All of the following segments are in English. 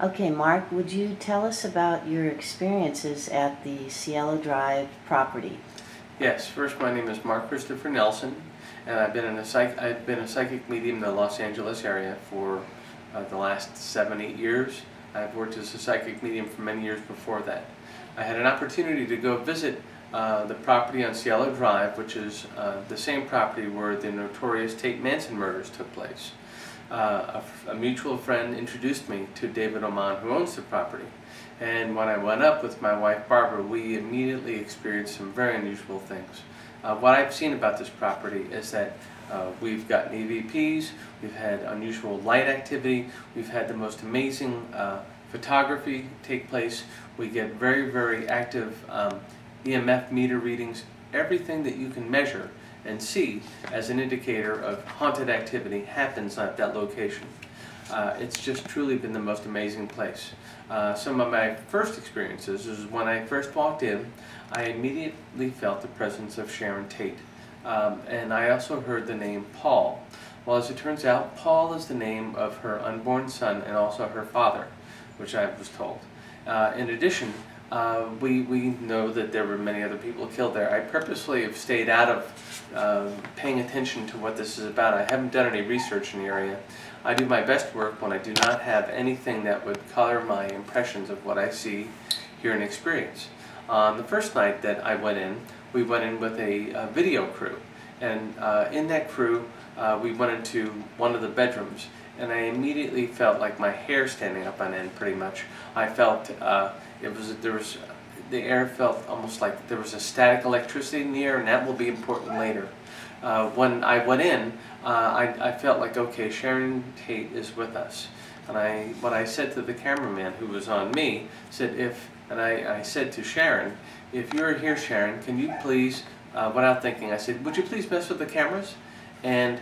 Okay, Mark, would you tell us about your experiences at the Cielo Drive property? Yes, first my name is Mark Christopher Nelson, and I've been a psychic medium in the Los Angeles area for the last 7-8 years. I've worked as a psychic medium for many years before that. I had an opportunity to go visit the property on Cielo Drive, which is the same property where the notorious Tate Manson murders took place. A mutual friend introduced me to David Oman, who owns the property. And when I went up with my wife Barbara, we immediately experienced some very unusual things. What I've seen about this property is that we've gotten EVPs, we've had unusual light activity, we've had the most amazing photography take place, we get very, very active EMF meter readings, everything that you can measure and see as an indicator of haunted activity happens at that location. It's just truly been the most amazing place. Some of my first experiences is when I first walked in, I immediately felt the presence of Sharon Tate. And I also heard the name Paul. Well, as it turns out, Paul is the name of her unborn son and also her father, which I was told. In addition, we know that there were many other people killed there. I purposely have stayed out of paying attention to what this is about. I haven't done any research in the area. I do my best work when I do not have anything that would color my impressions of what I see, hear, and experience. On the first night that I went in, we went in with a video crew. And in that crew, we went into one of the bedrooms. And I immediately felt like my hair standing up on end, pretty much. I felt the air felt almost like there was a static electricity in the air, and that will be important later. When I went in, I felt like, okay, Sharon Tate is with us. And what I said to the cameraman who was on me, I said to Sharon, if you're here, Sharon, can you please, without thinking, I said, would you please mess with the cameras? And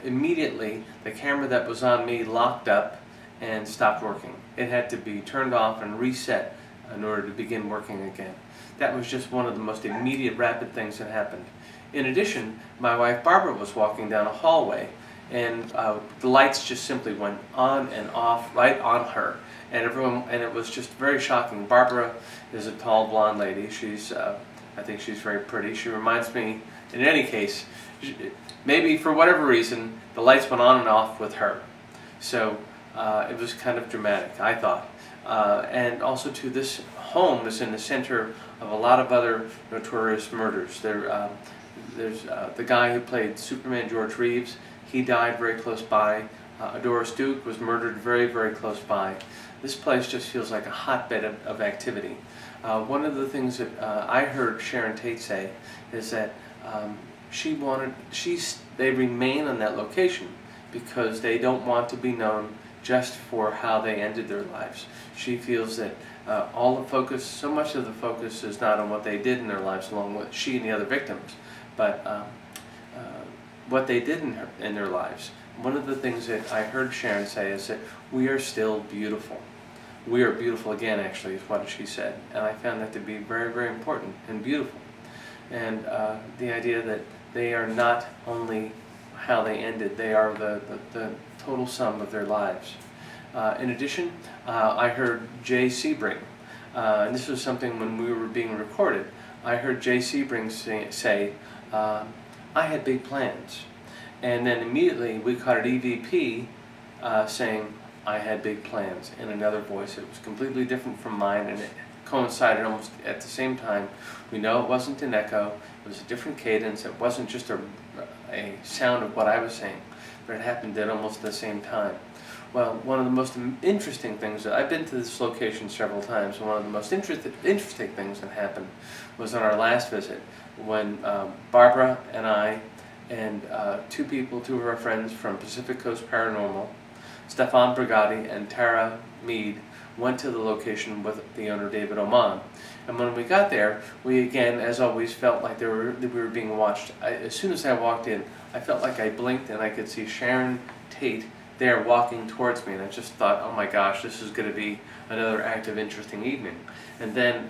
immediately, the camera that was on me locked up and stopped working. It had to be turned off and reset in order to begin working again. That was just one of the most immediate, rapid things that happened. In addition, my wife Barbara was walking down a hallway, and the lights just simply went on and off right on her, and it was just very shocking. Barbara is a tall blonde lady. I think she's very pretty. She reminds me, in any case, maybe for whatever reason, the lights went on and off with her. So it was kind of dramatic, I thought. And also too, this home is in the center of a lot of other notorious murders. There's the guy who played Superman, George Reeves. He died very close by. Doris Duke was murdered very, very close by. This place just feels like a hotbed of activity. One of the things that I heard Sharon Tate say is that they remain on that location because they don't want to be known just for how they ended their lives. She feels that so much of the focus is not on what they did in their lives, along with she and the other victims, but what they did in their lives. One of the things that I heard Sharon say is that we are still beautiful. We are beautiful again, actually, is what she said. And I found that to be very, very important and beautiful. And the idea that they are not only how they ended, they are the total sum of their lives. In addition, I heard Jay Sebring, and this was something when we were being recorded. I heard Jay Sebring say, I had big plans. And then immediately we caught an EVP saying, I had big plans, in another voice. It was completely different from mine, and it coincided almost at the same time. We know it wasn't an echo, it was a different cadence. It wasn't just a sound of what I was saying, but it happened at almost the same time. Well, one of the most interesting things, I've been to this location several times, and one of the most interesting things that happened was on our last visit, when Barbara and I and two of our friends from Pacific Coast Paranormal, Stefan Brigatti and Tara Mead, went to the location with the owner David Oman. And when we got there, we again, as always, felt like we were being watched. As soon as I walked in, I felt like I blinked and I could see Sharon Tate there walking towards me, and I just thought, oh my gosh, this is going to be another active, interesting evening. And then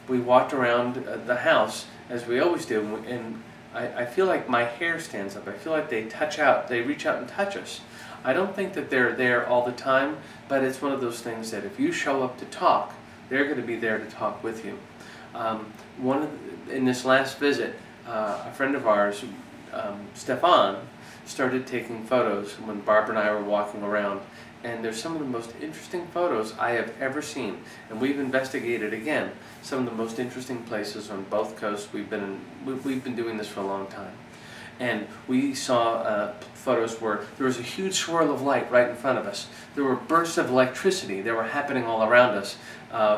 we walked around the house, as we always do, and I feel like my hair stands up. I feel like they reach out and touch us. I don't think that they're there all the time, but it's one of those things that if you show up to talk, they're going to be there to talk with you. In this last visit, a friend of ours, Stefan, started taking photos when Barbara and I were walking around, and there's some of the most interesting photos I have ever seen. And we've investigated again some of the most interesting places on both coasts. We've been doing this for a long time, and we saw photos where there was a huge swirl of light right in front of us. There were bursts of electricity that were happening all around us,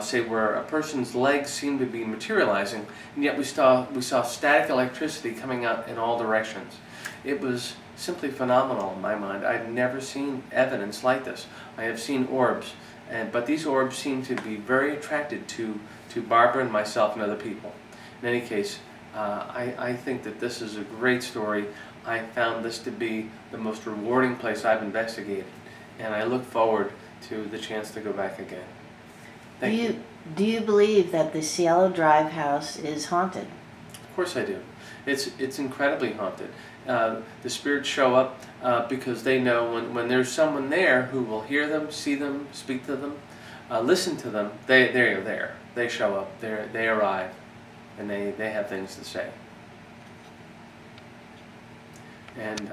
say where a person's legs seemed to be materializing, and yet we saw static electricity coming out in all directions. It was simply phenomenal in my mind. I've never seen evidence like this. I have seen orbs, but these orbs seem to be very attracted to Barbara and myself and other people. In any case, I think that this is a great story. I found this to be the most rewarding place I've investigated, and I look forward to the chance to go back again. Thank you. Do you believe that the Cielo Drive house is haunted? Of course I do. It's incredibly haunted. The spirits show up because they know when there's someone there who will hear them, see them, speak to them, listen to them. They're there. They show up. They arrive, and they have things to say. And